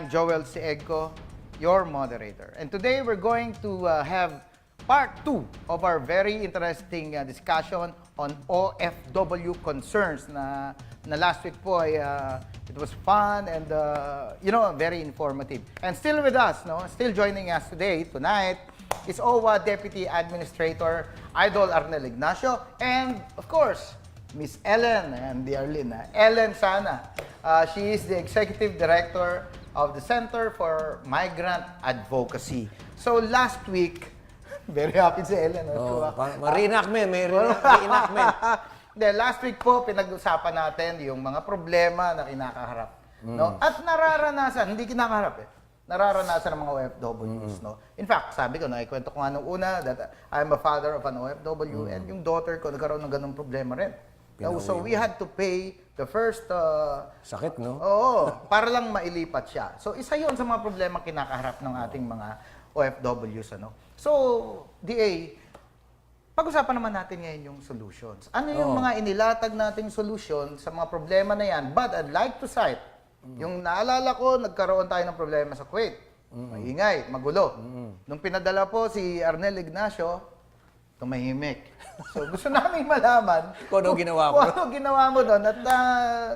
I'm Joel si Egco, your moderator. And today we're going to have part 2 of our very interesting discussion on OFW concerns na last week po ay it was fun and very informative. And still with us, still joining us tonight is OWWA Deputy Administrator Idol Arnel Ignacio and of course Miss Ellene and the Ellene. Ellene sana. She is the Executive Director of the Center for Migrant Advocacy. So last week, very happy si Ellene. Reenactment, may reenactment. Last week po, pinag-usapan natin yung mga problema na kinakaharap. No? At nararanasan, hindi kinakaharap nararanasan ng mga OFWs. No? In fact, sabi ko, naikwento ko nga nung una that I'm a father of an OFW and yung daughter ko nagkaroon ng ganung problema rin. So we had to pay the first... Sakit, no? Oo, para lang mailipat siya. So isa yon sa mga problema kinakaharap ng ating mga OFWs. So, DA, pag-usapan naman natin ngayon yung solutions. Ano yung mga inilatag nating solutions sa mga problema na yan? But I'd like to cite, yung naalala ko, nagkaroon tayo ng problema sa Kuwait. Maingay, magulo. Nung pinadala po si Arnel Ignacio, tumahimik. So gusto namin malaman kung ano ginawa mo. Kung ano ginawa mo doon at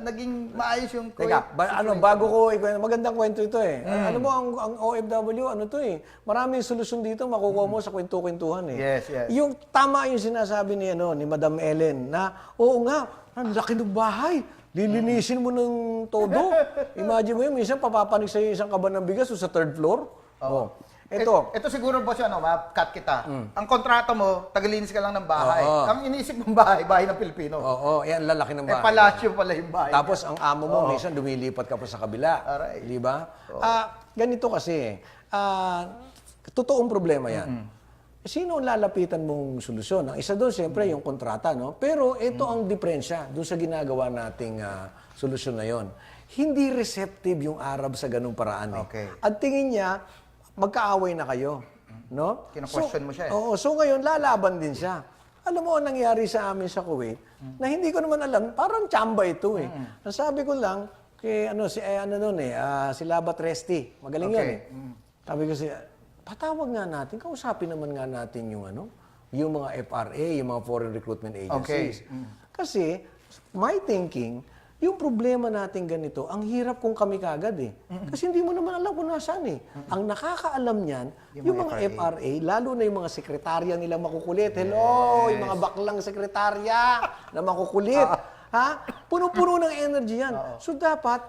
naging maayos yung Kuwait. Teka, bago ko, magandang kwento ito eh. Ano mo, ang OFW, ano to eh. Maraming solusyon dito makukuha mo sa kwento-kwentuhan eh. Yes, yes. Yung tama yung sinasabi ni Madam Ellene na, oo nga, ang laki ng bahay. Lilinisin mo ng todo. Imagine mo yun, minsan papapanig sa'yo isang kaban ng bigas sa third floor. Oh. Ito siguro po siya, cut kita. Ang kontrata mo, tagalinis ka lang ng bahay. Ang iniisip mong bahay ng Pilipino. Oo, yan, lalaki ng bahay. Palasyo pala yung bahay. Tapos ang amo mo, minsan lumilipat ka pa sa kabila. Aray. Di ba? Ganito kasi, totoong problema yan. Sino ang lalapitan mong solusyon? Ang isa doon, siyempre, yung kontrata, no? Pero ito ang diferensya doon sa ginagawa nating solusyon na yon. Hindi receptive yung Arab sa ganung paraan. Okay. At tingin niya, magkaaway na kayo. No? Kina-question mo siya eh. Oo, so ngayon, lalaban din siya. Alam mo, ang nangyari sa amin sa Kuwait, na hindi ko naman alam, parang tsamba ito eh. Nasabi ko lang, kay sila Resti. Magaling yan eh. Sabi ko siya, patawag nga natin, kausapin naman nga natin yung yung mga FRA, yung mga Foreign Recruitment Agencies. Okay. Kasi, my thinking, yung problema natin ganito, ang hirap kung kami kagad eh. Kasi hindi mo naman alam kung nasaan eh. Ang nakakaalam niyan, yung mga FRA, lalo na yung mga sekretarya nila makukulit. Hello, yung mga baklang sekretarya na makukulit. Ha? Puno-puno ng energy yan. So dapat,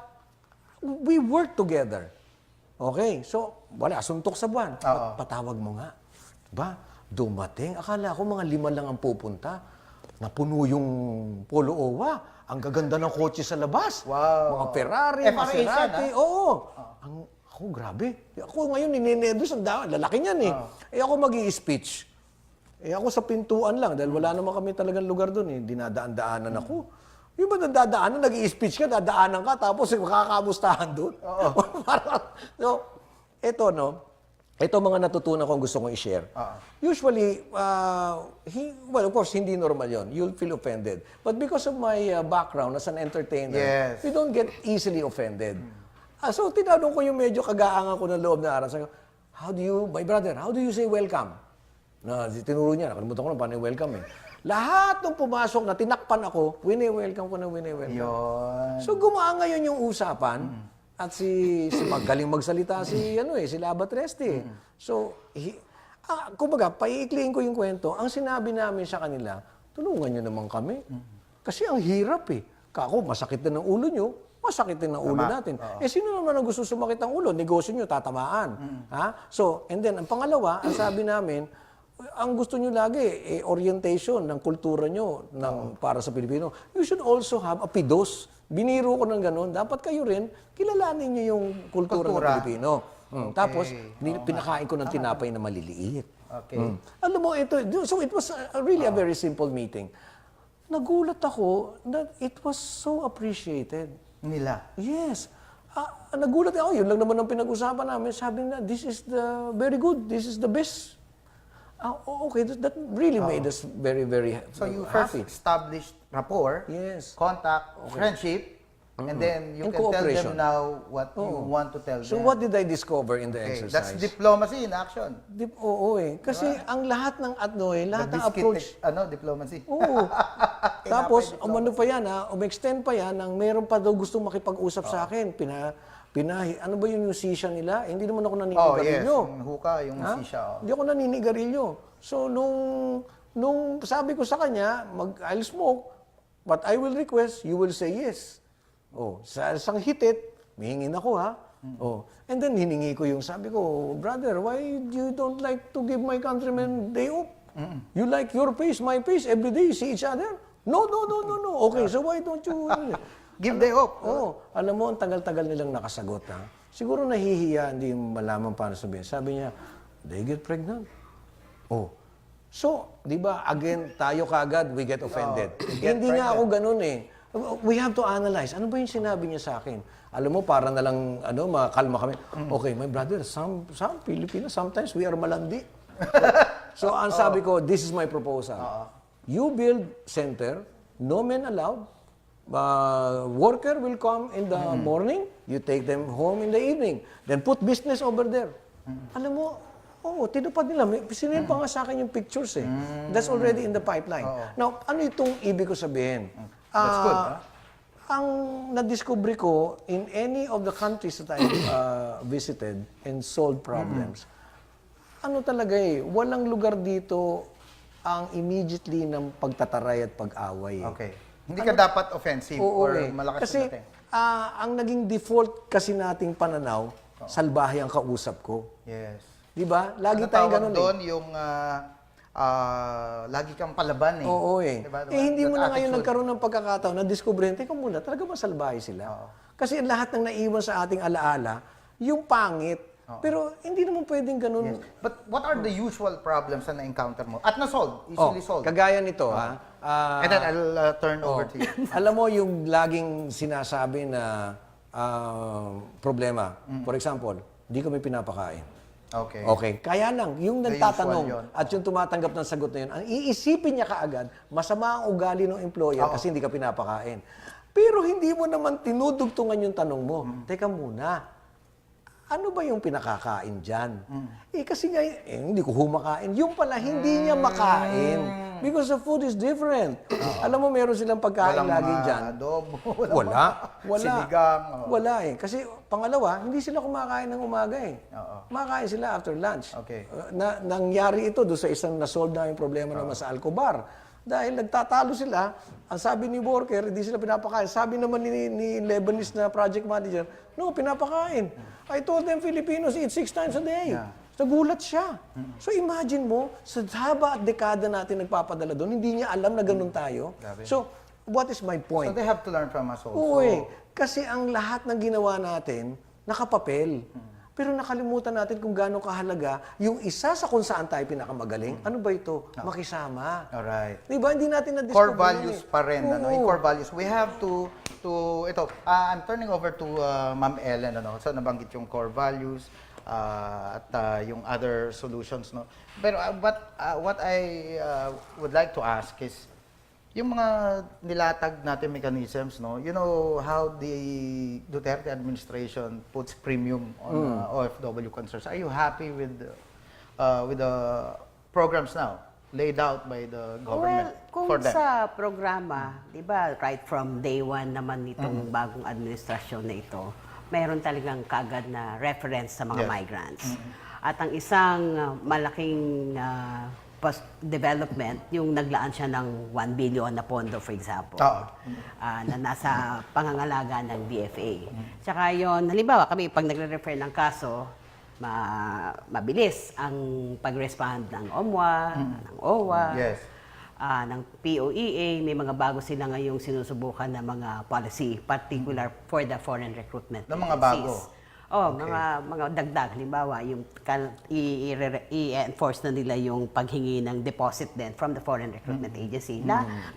we work together. Okay, so wala, suntok sa buwan. Patawag mo nga. Ba, dumating. Akala ko mga 5 lang ang pupunta. Napuno yung Polo OWWA. Ang gaganda ng kotse sa labas. Wow. Mga Ferrari, Maserati. Oo. Ako, grabe. Ako ngayon, ninenervous ang daan. Lalaki niyan eh. Ako mag-i-speech. Ako sa pintuan lang. Dahil wala naman kami talagang lugar doon eh. Dinadaan-daanan ako. Yung ba nadadaanan, nag-i-speech ka, dadaanan ka, tapos makakamustahan doon. So, eto ito mga natutunan ko gusto kong i-share. Usually, well, of course, hindi normal yon. You'll feel offended. But because of my background as an entertainer, we don't get easily offended. So, tinanong ko yung medyo kagaangan ko ng loob na araw. Sabi ko, my brother, how do you say welcome? Tinuro niya, nakalimutan ko na paano yung welcome eh. Lahat ng pumasok na tinakpan ako, wini-welcome ko na wini-welcome. Yun. So, gumaan ngayon yung usapan. At si magaling magsalita sila Resti. So, kumbaga, paiikliin ko yung kwento. Ang sinabi namin sa kanila, tulungan nyo naman kami. Kasi ang hirap eh. Kako, masakit na ng ulo nyo, masakit din ng ulo natin. Sino naman ang gusto sumakit ang ulo? Negosyo nyo, tatamaan. Ha? So, and then, ang pangalawa, ang sabi namin, ang gusto nyo lagi, orientation ng kultura nyo para sa Pilipino. You should also have a PIDOS. Biniro ko ng ganun. Dapat kayo rin, kilalanin nyo yung kultura ng Pilipino. Tapos, pinakain ko ng tinapay na maliliit. Okay. Alam mo, so it was really a very simple meeting. Nagulat ako that it was so appreciated. Nila? Yes. Nagulat ako, yun lang naman ang pinag-usapan namin. Sabi na, this is the very good, this is the best. Okay, that really made us very, very happy. So you first established rapport, contact, friendship, And then you In can tell cooperation. them now what you want to tell So them. what did I discover in the Okay, exercise? that's diplomacy in action. Oo eh. Kasi ang lahat ng lahat ng approach. Diplomacy. Oo. Tapos, umano pa yan extend pa yan ng meron pa daw gustong makipag-usap sa akin. Ano ba yung sisya nila? Hindi naman ako naninigarilyo. Yung hookah, yung sisha. Hindi ako naninigarilyo. So, nung sabi ko sa kanya, I'll smoke, but I will request, you will say yes. Sa isang hitit, mahingin ako and then hiningi ko yung sabi ko, brother, why you don't like to give my countrymen day off? You like your pace, my pace, every day, see each other? No. Okay, so why don't you... Give day off. Alam mo, ang tagal-tagal nilang nakasagot. Siguro nahihiya, hindi malaman paano sabihin. Sabi niya, they get pregnant. So, di ba, again, tayo kagad, we get offended. Hindi nga ako ganun eh. We have to analyze. Ano ba yung sinabi niya sa akin? Alam mo, para na lang, makalma kami. Okay, my brother, some Filipinos, sometimes we are malandi. So, ang sabi ko, this is my proposal. You build center, no men allowed. Worker will come in the morning, you take them home in the evening. Then put business over there. Alam mo, tinupad nila. Sinend pa nga sa akin yung pictures eh. That's already in the pipeline. Now, ano itong ibig ko sabihin? That's good, Ang nadiscovery ko, in any of the countries that I visited and solved problems, ano talaga walang lugar dito ang immediately ng pagtataray at pag-away. Okay. Hindi ka dapat offensive or malakas kasi, dating. ang naging default kasi nating pananaw, salbahe ang kausap ko. Yes. Di ba? Lagi tayong ganun doon yung lagi kang palaban eh. Oo eh. Diba? Hindi mo na That ngayon attitude. nagkaroon ng pagkakataon na discovery, teka muna, talaga ba salbahe sila? Kasi lahat ng naiwan sa ating alaala, yung pangit. Pero hindi naman pwedeng ganun. Yes. But what are the usual problems na na-encounter mo? At na-solve? Easily solved? Kagaya nito, And then I'll turn over to you. Alam mo yung laging sinasabi na problema. For example, hindi kami pinapakain. Okay. Okay. Kaya lang, yung The nagtatanong usual yun. at yung tumatanggap ng sagot na yun, ang iisipin niya kaagad, masama ang ugali ng employer kasi hindi ka pinapakain. Pero hindi mo naman tinudugtungan yung tanong mo. Teka muna, ano ba yung pinakakain dyan? Kasi nga, hindi ko humakain. Yung pala, hindi niya makain. Because the food is different. Alam mo, meron silang pagkain lagi dyan. Adobo. Wala. Sinigang. Wala eh. Kasi pangalawa, hindi sila kumakain ng umaga eh. Oo. Kumakain sila after lunch. Okay. Nangyari ito doon sa isang na-solve na yung problema naman sa Alcobar. Dahil nagtatalo sila, ang sabi ni worker, hindi sila pinapakain. Sabi naman ni Lebanese na project manager, no, pinapakain. I told them Filipinos eat 6 times a day. Yeah. Nagulat siya. So imagine mo, sa haba at dekada natin nagpapadala doon, hindi niya alam na ganun tayo. Grabe. So, what is my point? So they have to learn from us also. Oo eh. Kasi ang lahat ng ginawa natin, nakapapel. Pero nakalimutan natin kung gaano kahalaga yung isa sa kung saan tayo pinakamagaling. Ano ba ito? Makisama. Alright. Di ba? Hindi natin na-discover Core values yun eh. pa rin. Oo. In core values, we have to ito, I'm turning over to Ma'am Ellen. So nabanggit yung core values at yung other solutions. No? Pero what I would like to ask is, yung mga nilatag natin mechanisms, no? You know how the Duterte administration puts premium on OFW concerns. Are you happy with the programs now laid out by the government kung for them? sa programa, di ba, right from day one naman nitong bagong administrasyon na ito, mayroon talagang kaagad na reference sa mga migrants. At ang isang malaking post-development, yung naglaan siya ng 1 billion na pondo, for example, na nasa pangangalaga ng DFA. Tsaka yun, halimbawa kami, pag nagre-refer ng kaso, mabilis ang pag-respond ng OWWA, ng OWWA, ng POEA. May mga bago sila ngayong sinusubukan na mga policy, particular for the foreign recruitment Na mga agencies. bago? Mga dagdag. Halimbawa, yung i-enforce na nila yung paghingi ng deposit din from the foreign recruitment agency.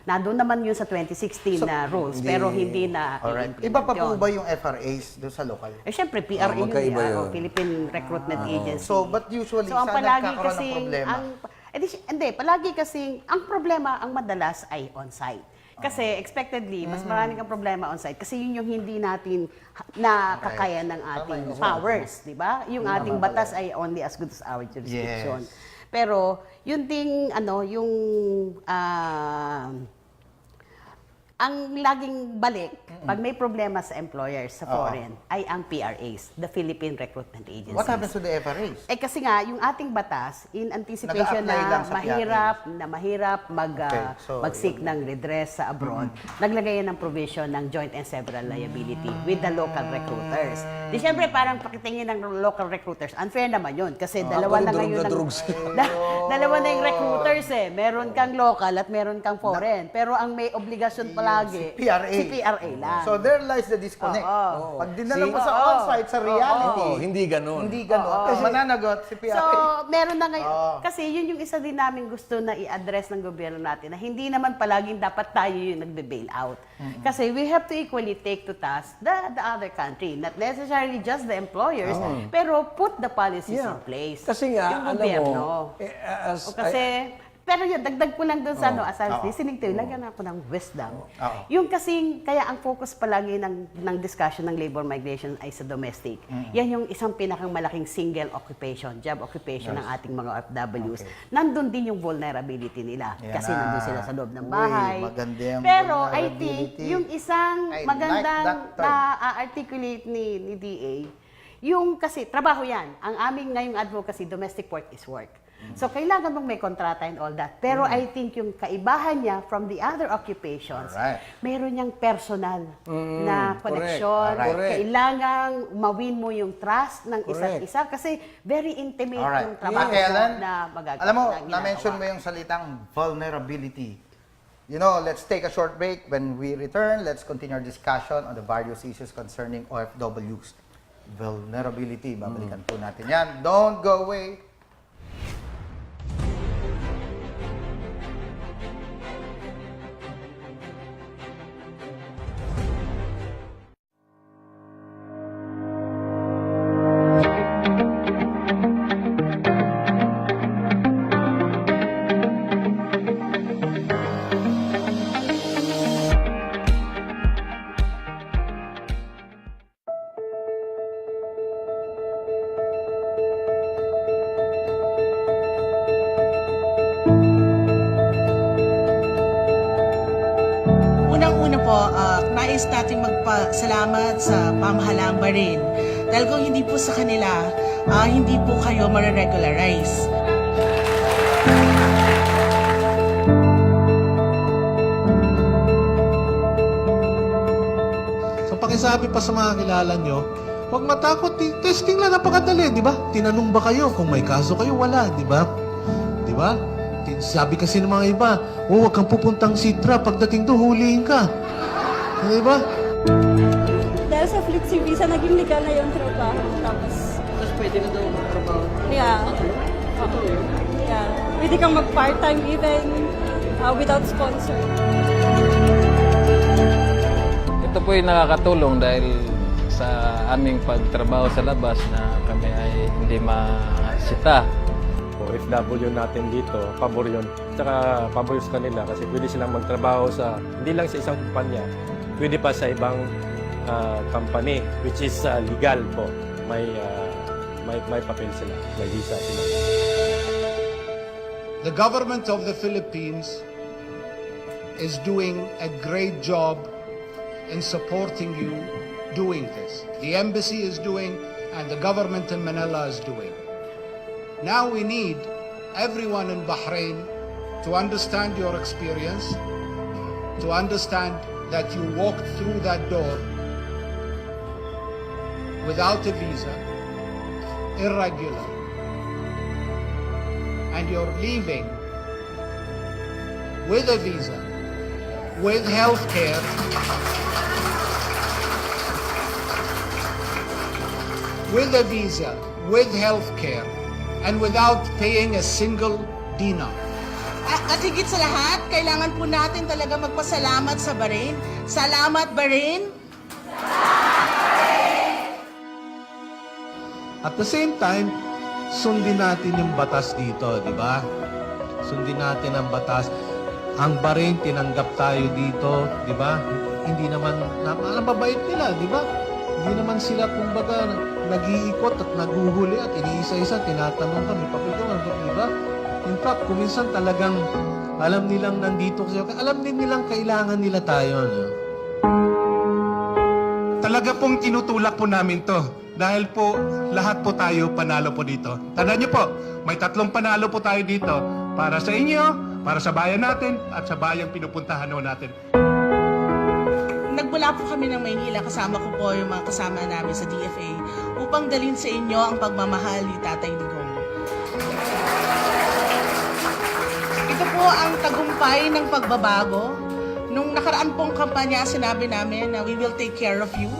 Nandun naman yun sa 2016 na rules, pero hindi na Alright. i-implement Iba pa po yun. ba yung FRAs doon sa local? Siyempre, PRA yun, magkaiba yun. Philippine Recruitment Agency. So, but usually, So, ang saan palagi nagkakaroon ng kasing, problema? hindi, palagi kasing, ang problema, ang madalas ay on-site. Kasi expectedly, mas marami kang problema on-site kasi yun yung hindi natin nakakaya ng ating powers, di ba? Yung ating batas ay only as good as our jurisdiction. Yes. Pero yung ang laging balik, pag may problema sa employers sa foreign, ay ang PRAs, the Philippine Recruitment Agencies. What happens to the FRAs? Eh kasi nga, yung ating batas, in anticipation Nag-a-apply lang na sa mahirap mag-seek yun. ng redress sa abroad, naglagay yan ng provision ng joint and several liability with the local recruiters. Di syempre, parang pakitingin ng local recruiters, unfair naman yun. Kasi dalawa na ngayon dalawa na yung recruiters eh. Meron kang local at meron kang foreign. Pero ang may obligasyon palagi, si PRA lang. So there lies the disconnect. Pag dinala mo sa on-site, sa reality, hindi ganun. Hindi ganun. Mananagot si PRA. So, meron na ngayon. Kasi yun yung isa din namin gusto na i-address ng gobyerno natin na hindi naman palaging dapat tayo yung nagbe-bail out. Kasi we have to equally take to task the other country. Not necessarily just the employers, pero put the policies in place. Kasi nga, yung alam gobyerno. mo, Pero yun, dagdag ko lang dun sa as I was listening to you, lagyan ako ng wisdom. Yung kasing, kaya ang focus palagi ng discussion ng labor migration ay sa domestic. Yan yung isang pinakang malaking single occupation, job occupation ng ating mga OFWs. Nandun din yung vulnerability nila. Kasi nandun sila sa loob ng bahay. Pero I think, yung isang magandang na-articulate ni DA, yung kasi, trabaho yan. Ang aming ngayong advocacy, domestic work is work. So, kailangan mong may kontrata and all that. Pero I think yung kaibahan niya from the other occupations, meron niyang personal na connection. Kailangan mawin mo yung trust ng isa't isa kasi very intimate yung trabaho na magagawa. Alam mo, na-mention mo yung salitang vulnerability. You know, let's take a short break. When we return, let's continue our discussion on the various issues concerning OFWs. Vulnerability. Babalikan po natin yan. Don't go away. Nais nating magpasalamat sa pamahalaan Bahrain. Dahil kung hindi po sa kanila, hindi po kayo mariregularize. So pakisabi pa sa mga kilala nyo, huwag matakot, testing lang, napakadali, di ba? Tinanong ba kayo kung may kaso kayo? Wala, di ba? Di ba? Sabi kasi ng mga iba, huwag kang pupuntang Sitra, pagdating doon, huliin ka. Di ba? Dahil sa flexi visa, naging legal na yung trabaho. Tapos pwede mo daw magtrabaho? yeah. Yeah. Pwede kang mag-part-time even without sponsor. Ito po ay nakakatulong dahil sa aming pagtrabaho sa labas na kami ay hindi masita. OFW natin dito, pabor yun. Tsaka pabor sa kanila kasi pwede silang magtrabaho sa, hindi lang sa isang kumpanya, pwede pa sa ibang company which is legal po. May papel sila, may visa sila. The government of the Philippines is doing a great job in supporting you doing this. The embassy is doing and the government in Manila is doing. Now we need everyone in Bahrain to understand your experience, to understand that you walked through that door without a visa, irregular, and you're leaving with a visa, with health care, and without paying a single dinar. At higit sa lahat, kailangan po natin talaga magpasalamat sa Bahrain. Salamat, Bahrain! At the same time, sundin natin yung batas dito, di ba? Sundin natin ang batas. Ang Bahrain, tinanggap tayo dito, di ba? Hindi naman, alam mabait nila, di ba? Hindi naman sila, kumbaga, nag-iikot at naguhuli at iniisa-isa, tinatanong kami, papel ka man, di ba? In fact, kuminsan talagang alam nilang nandito kasi, alam din nilang kailangan nila tayo. No? Talaga pong tinutulak po namin to. Dahil po, lahat po tayo panalo po dito. Tandaan niyo po, may 3 panalo po tayo dito. Para sa inyo, para sa bayan natin, at sa bayang pinupuntahan natin. Nagmula po kami ng Maynila, kasama ko po yung mga kasama namin sa DFA upang dalhin sa inyo ang pagmamahal ni Tatay Digong. Ito po ang tagumpay ng pagbabago. Nung nakaraan pong kampanya, sinabi namin na we will take care of you.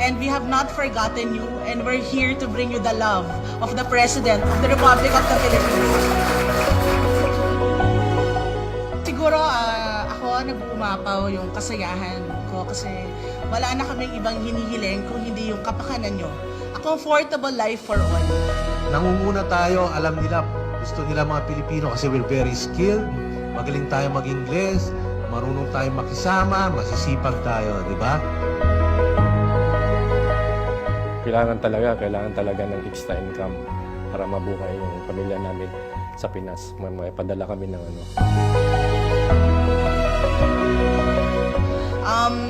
And we have not forgotten you, and we're here to bring you the love of the President of the Republic of the Philippines. Siguro ako nag-uumapaw yung kasayahan ko kasi wala na kaming ibang hinihiling kung hindi yung kapakanan nyo. A comfortable life for all. Nangunguna tayo, alam nila, gusto nila mga Pilipino kasi we're very skilled, magaling tayo mag-Ingles, marunong tayo makisama, masisipag tayo, di ba? Kailangan talaga ng extra income para mabuhay yung pamilya namin sa Pinas. May padala kami ng ano.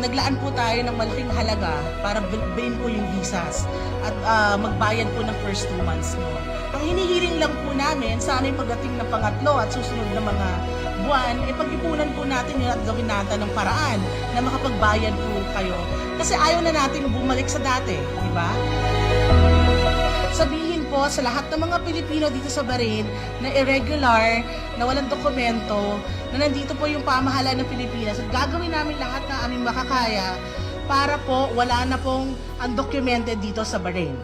Naglaan po tayo ng malaking halaga para bilhin po yung visas at magbayad po ng first 2 months nyo. Ang hinihiling lang po namin, sana yung pagdating ng pangatlo at susunod na mga buwan, pag-ipunan po natin yun at gawin natin ng paraan na makapagbayad po kayo. Kasi ayaw na natin bumalik sa dati, di ba? Sabihin po sa lahat ng mga Pilipino dito sa Bahrain na irregular, na walang dokumento, na nandito po yung pamahalaan ng Pilipinas at gagawin namin lahat na aming makakaya para po wala na pong undocumented dito sa Bahrain.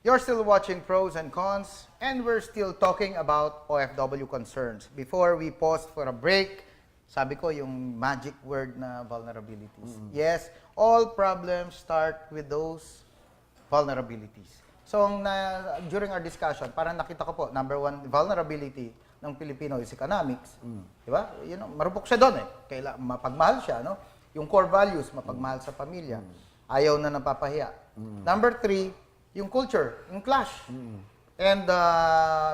You're still watching Pros and Cons, and we're still talking about OFW concerns. Before we paused for a break, sabi ko yung magic word na vulnerabilities. Yes, all problems start with those vulnerabilities. So, during our discussion, parang nakita ko po, number 1 vulnerability ng Pilipino is economics. Di ba? Marupok siya doon eh. Mapagmahal siya, no? Yung core values, mapagmahal sa pamilya. Ayaw na napapahiya. Number 3, yung culture, yung clash. And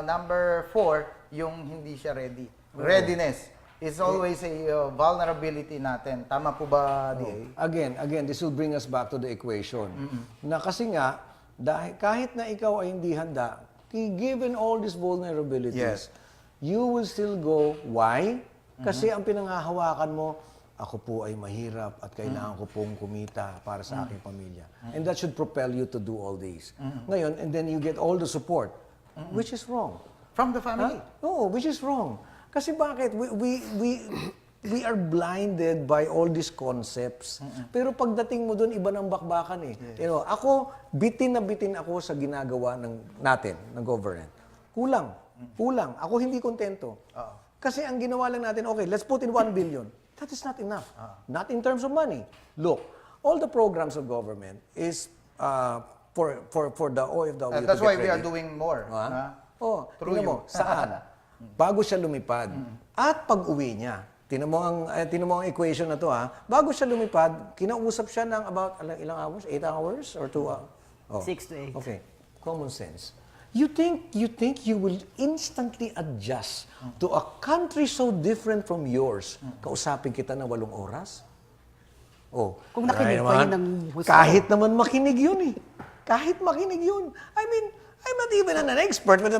number 4, yung hindi siya ready. Readiness is always a vulnerability natin. Tama po ba, DA? Again, this will bring us back to the equation. Na kasi nga, dahil kahit na ikaw ay hindi handa, given all these vulnerabilities, you will still go. Why? Kasi ang pinanghahawakan mo, ako po ay mahirap at kailangan ko pong kumita para sa aking pamilya. And that should propel you to do all these. Ngayon, and then you get all the support, which is wrong. From the family? No, which is wrong. Kasi bakit? We are blinded by all these concepts. Pero pagdating mo doon, iba ng bakbakan eh. Ako, bitin na bitin ako sa ginagawa natin, ng government. Kulang. Ako hindi kontento. Kasi ang ginawa lang natin, okay, let's put in 1 billion. That is not enough. Not in terms of money. Look, all the programs of government is for the OFW. That's why we are doing more. Tingnan mo, saan? Bago siya lumipad. At pag-uwi niya, tinan mo ang equation na to bago siya lumipad, kinausap siya ng about ilang hours? 8 hours or 2 hours? 6 to 8. Okay. Common sense. You think you will instantly adjust to a country so different from yours? Kausapin kita na 8 oras? Kung nakinig pa yun ng gusto. Kahit naman makinig yun eh. Kahit makinig yun. I mean, I'm not even an expert, but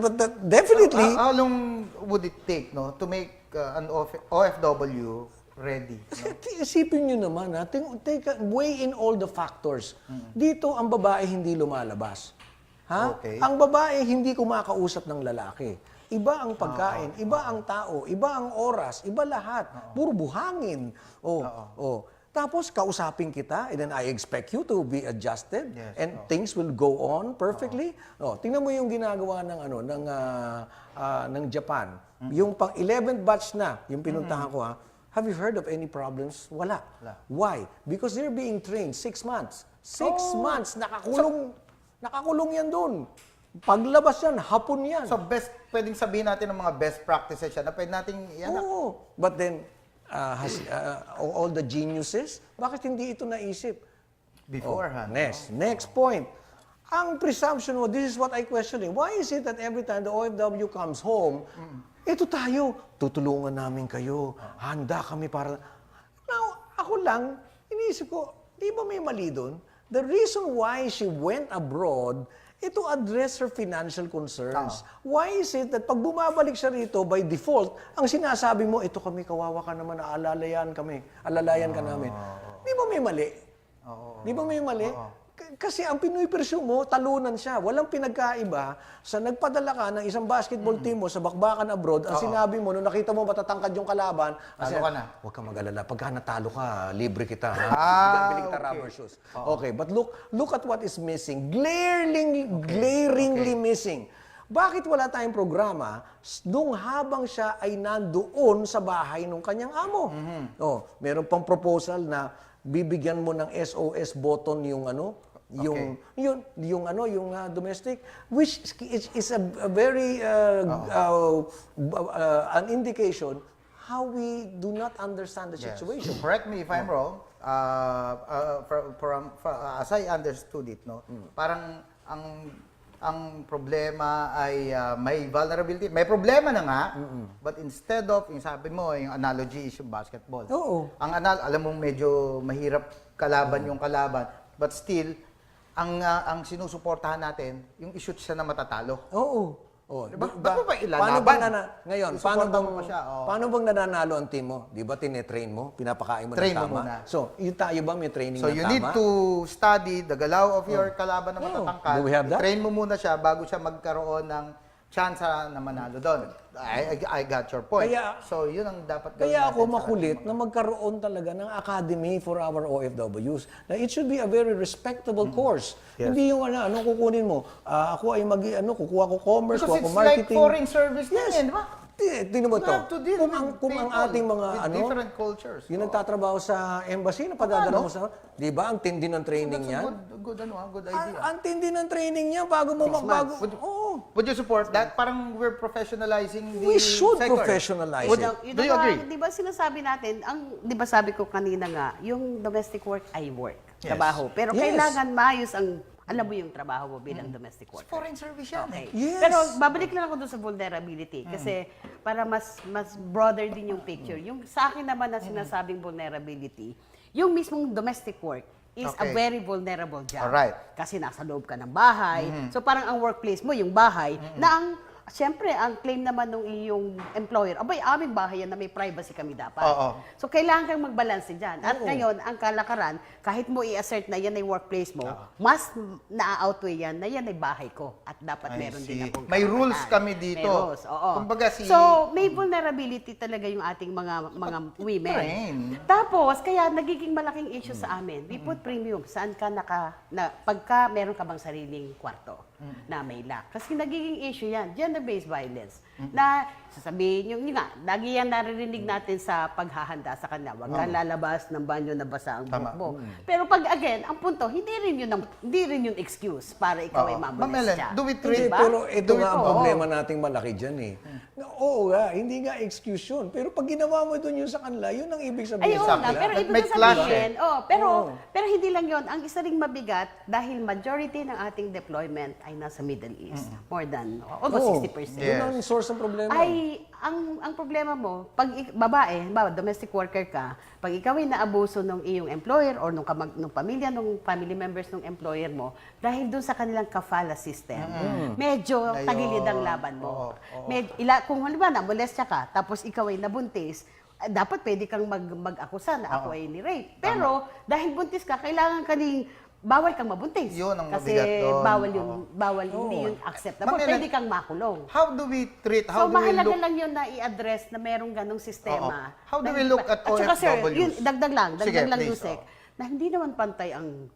definitely. How long would it take, no, to make an OFW ready? No? Isipin nyo naman, weigh in all the factors. Dito, ang babae hindi lumalabas. Okay. Ang babae hindi kumakausap ng lalaki. Iba ang pagkain, iba ang tao, iba ang oras, iba lahat. Puro buhangin. Tapos kausapin kita, and then I expect you to be adjusted, and things will go on perfectly. Tingnan mo yung ginagawa ng Japan. Yung pang 11th batch na, yung pinuntahan ko Have you heard of any problems? Wala. Why? Because they're being trained 6 months. 6 months, nakakulong yan doon. Paglabas yan, hapon yan. So, pwedeng sabihin natin ng mga best practices yan na pwede natin yan. Oo. But then, all the geniuses, bakit hindi ito naisip? Beforehand. Next point. Ang presumption mo, this is what I question. Why is it that every time the OFW comes home, ito tayo, tutulungan namin kayo, handa kami para... Now, ako lang, iniisip ko, di ba may mali doon? The reason why she went abroad to address her financial concerns. Why is it that pag bumabalik siya rito, by default, ang sinasabi mo, ito kami, kawawa ka naman, alalayan ka namin. Di ba may mali? Di ba may mali? Kasi ang Pinoy version mo, talunan siya. Walang pinagkaiba sa nagpadala ka ng isang basketball team mo sa bakbakan abroad, ang sinabi mo, nung nakita mo matatangkad yung kalaban, Talo ka na. huwag ka mag-alala. Pagka natalo ka, libre kita. Bili kita rubber shoes. Okay, but look at what is missing. Glaringly missing. Bakit wala tayong programa nung habang siya ay nandoon sa bahay ng kanyang amo? Meron pang proposal na bibigyan mo ng SOS button yung domestic, which is a very an indication how we do not understand the situation. Correct me if I'm wrong. As I understood it, no, parang ang problema ay may vulnerability. May problema na nga, but instead of, yung sabi mo, yung analogy is yung basketball. Oo. Alam mo, medyo mahirap kalaban yung kalaban, but still, ang sinusuportahan natin, yung i-shoot siya na matatalo. Oo. Diba? Ba't mo ba ilalaban? Ngayon, paano bang nananalo ang team mo? Di ba tinetrain mo? Pinapakain mo Train ng mo tama? muna. So, yung tayo ba may training So na you tama? need to study the galaw of your kalaban na matatangkad. Do we have that? Train mo muna siya bago siya magkaroon ng chance na manalo doon. I got your point. So yun ang dapat gawin Kaya ako natin sa makulit ating na magkaroon talaga ng academy for our OFWs. Na it should be a very respectable course. Hindi yung anong kukunin mo. Ako ay kukuha ko commerce, Because kukuha ko it's like marketing. foreign service na yan, di ba? Tingnan mo You to. have to deal Kung ang ating mga with different cultures. yung nagtatrabaho sa embassy, napadadala mo sa, di ba, ang tindi ng training niya? Good idea. Ang tindi ng training niya bago mo Would you support that? Parang we're professionalizing the We should sector. professionalize it. Do you agree? Di ba sinasabi natin, di ba sabi ko kanina nga, yung domestic work ay work, trabaho. Pero Yes. kailangan maayos alam mo yung trabaho mo bilang domestic worker. Foreign service yan. Okay. Yes. Pero babalik lang ako doon sa vulnerability kasi para mas broader din yung picture. Yung sa akin naman na sinasabing vulnerability, yung mismong domestic work is a very vulnerable job. Alright. Kasi nasa loob ka ng bahay. So parang ang workplace mo, yung bahay, na siyempre, ang claim naman ng iyong employer, abay, aming bahay yan na may privacy kami dapat. So, kailangan kang magbalanse dyan. At ngayon, ang kalakaran, kahit mo i-assert na yan ay workplace mo, mas na-outweigh yan na yan ay bahay ko. At dapat meron din akong May rules kami dito. May rules, oo. Kumbaga So, may vulnerability talaga yung ating mga women. Train. Tapos, kaya nagiging malaking issue sa amin. We put premium. Saan ka pagka meron ka bang sariling kwarto na may lock. Kasi nagiging issue yan. Gender-based violence. Na sasabihin yun nga, lagi yan naririnig natin sa paghahanda sa kanila. Huwag kang lalabas ng banyo na basa ang buhok mo. Pero pag again, ang punto, hindi rin yun excuse para ikaw ay mamolest siya. Do we treat Pero ito nga ang problema nating malaki dyan eh. Oo nga, hindi nga excuse yun. Pero pag ginawa mo doon yun sa kanila, yun ang ibig sabihin. Ay, oo nga, pero ibig May clash sabihin, pero hindi lang yun. Ang isa ring mabigat, dahil majority ng ating deployment ay nasa Middle East. More than, almost 60%. Yun ang source ng problema. Ay, ang problema mo, pag babae, domestic worker ka, pag ikaw ay naabuso ng iyong employer or nung pamilya, nung family members ng employer mo, dahil dun sa kanilang kafala system, medyo tagilid ang laban mo. Kung halimbawa na-molestya ka, tapos ikaw ay nabuntis, dapat pwede kang mag-akusa na ako ay ni-rape. Pero dahil buntis ka, kailangan bawal kang mabuntis. Yun ang kasi mabigat doon. bawal hindi yun acceptable. Pwede kang makulong. How do we treat, So, mahalaga lang yun na i-address na merong ganong sistema. How do we look at OFWs? At saka, sir, yun, dagdag lang, Sige, please, Usec, na hindi naman pantay ang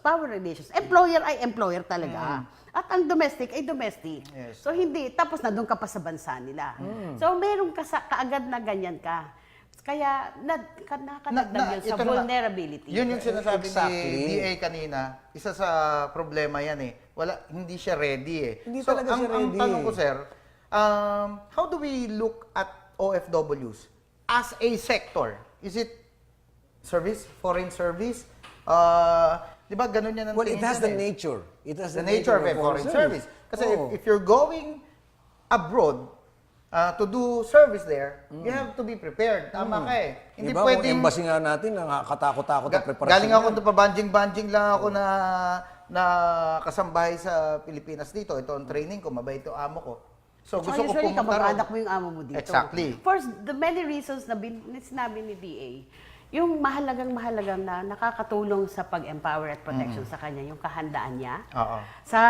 power relations. Employer ay employer talaga. At ang domestic ay domestic. So, hindi, tapos na doon ka pa sa bansa nila. So, merong kaagad na ganyan ka. Kaya nakadagdag yun sa ito na nga. vulnerability. Yun yung sinasabi Exactly. ni DA kanina. Isa sa problema yan eh. Hindi siya ready eh. Hindi talaga siya Ang ready. tanong ko, sir, how do we look at OFWs as a sector? Is it service, foreign service? Di ba ganun yan ang Well, it tingin has yan the eh. nature. It has The nature of a foreign service. Kasi Oo. if you're going abroad to do service there, you have to be prepared. Tama ka eh. Hindi diba, pwedeng... kung embassy nga natin, nakakatakot-takot ang preparasyon. Galing ako doon, pabanjing-banjing lang ako na kasambahay sa Pilipinas dito. Ito ang training ko, mabait yung amo ko. So gusto ko usually, pumunta kamag-anak ron. mo yung amo mo dito. Exactly. First, the many reasons na sinabi ni DA, yung mahalagang na nakakatulong sa pag-empower at protection sa kanya, yung kahandaan niya. Oo.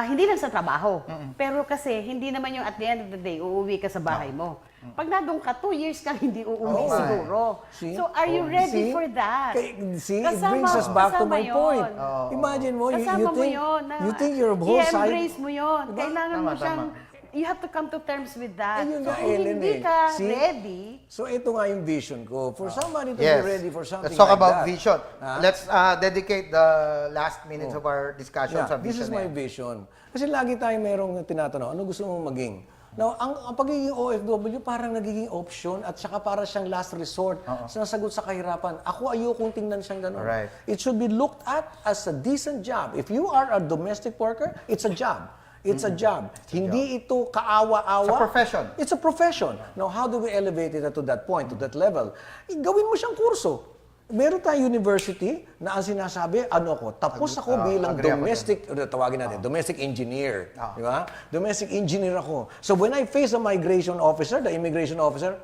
Hindi lang sa trabaho. Pero kasi, hindi naman yung at the end of the day, uuwi ka sa bahay mo. Pag nandun ka, 2 years kang hindi uuwi Oo, siguro. See? So, are you ready See? for that? See, it brings us back to my point. Imagine mo, Kasama mo think, yun. you think your whole side... I-embrace mo yun. Diba? Kailangan mo Tama, siyang... tama. You have to come to terms with that. Ayun So, nga, kung Ellene, hindi ka see? ready, So ito nga yung vision ko. For somebody to Yes. be ready for something Let's talk like about that. vision. Ha? Let's dedicate the last minutes of our discussion sa This vision. is my vision. Kasi lagi tayo merong tinatanong, ano gusto mong maging? Now, ang pagiging OFW parang nagiging option at saka para siyang last resort sa nasagot sa kahirapan. Ako ayokong tingnan siyang ganun. Alright. It should be looked at as a decent job. If you are a domestic worker, it's a job. It's a job. Hindi ito kaawa-awa. It's a profession. It's a profession. Now, how do we elevate it to that point, to that level? Gawin mo siyang kurso. Meron tayong university na ang sinasabi, tapos ako bilang agree ako domestic, tawagin natin, domestic engineer. Di ba? Domestic engineer ako. So when I face the migration officer, the immigration officer,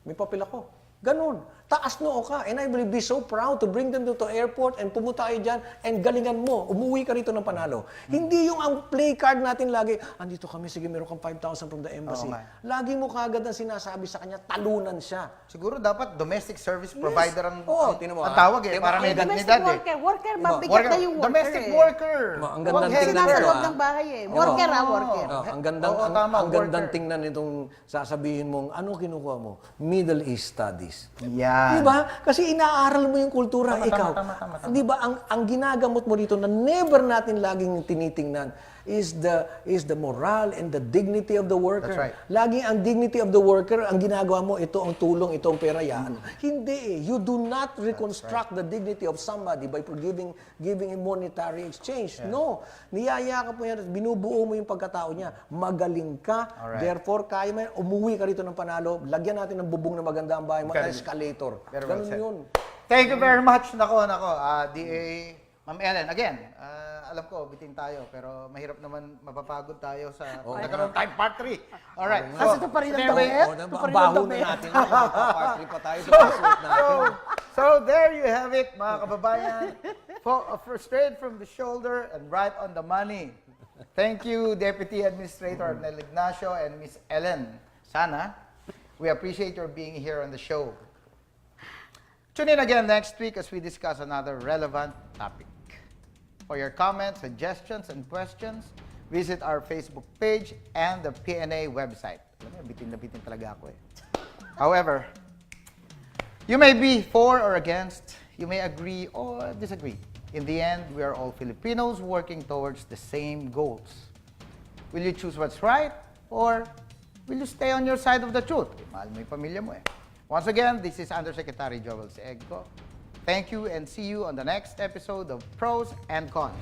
may papel ako. Ganun. Taas noo ka. And I will be so proud to bring them to airport and pumunta kayo dyan and galingan mo. Umuwi ka rito ng panalo. Hindi yung ang play card natin lagi, andito kami, sige, meron kang 5,000 from the embassy. Lagi mo kagad ang sinasabi sa kanya, talunan siya. Siguro dapat domestic service provider ang tinan mo, ang tawag eh. Diba? Para may domestic edad eh. worker, mabigat na yung worker Domestic eh. worker. Ang gandang Wag tingnan Nasa nito, loob ng bahay eh. Worker worker. Ang gandang Oo, tama, ang gandang worker. tingnan nitong sasabihin mong ano kinukuha mo? Middle East studies. Yan. Di ba? Kasi inaaral mo yung kultura, ikaw. tama. Di ba? Ang ginagamot mo dito na never natin laging tinitingnan is the moral and the dignity of the worker. That's right. Laging ang dignity of the worker, ang ginagawa mo, ito ang tulong, ito ang pera, yan. Hindi eh. You do not reconstruct the dignity of somebody by giving a monetary exchange. No. Niyayakap mo yan, binubuo mo yung pagkatao niya. Magaling ka, therefore, kaya mo yan, umuwi ka rito ng panalo, lagyan natin ng bubong na maganda ang bahay mo, escalator. Very well Ganun said. yun. Thank you very much. Nako. DA, Ma'am Ellen, again, alam ko, bitin tayo, pero mahirap naman mapapagod tayo sa nagkaroon time part 3. Alright. Kasi ito pa rin ang anyway, damit. Ang baho na natin. Party pa tayo sa pasuot natin. So there you have it, mga kababayan. Straight from the shoulder and right on the money. Thank you, Deputy Administrator Arnel Ignacio and Miss Ellene. Sana, we appreciate your being here on the show. Tune in again next week as we discuss another relevant topic. For your comments, suggestions, and questions, visit our Facebook page and the PNA website. Alam mo, bitin na bitin talaga ako eh. However, you may be for or against, you may agree or disagree. In the end, we are all Filipinos working towards the same goals. Will you choose what's right or will you stay on your side of the truth? Mahal mo yung pamilya mo eh. Once again, this is Undersecretary Joel Egco. Thank you and see you on the next episode of Pros and Cons.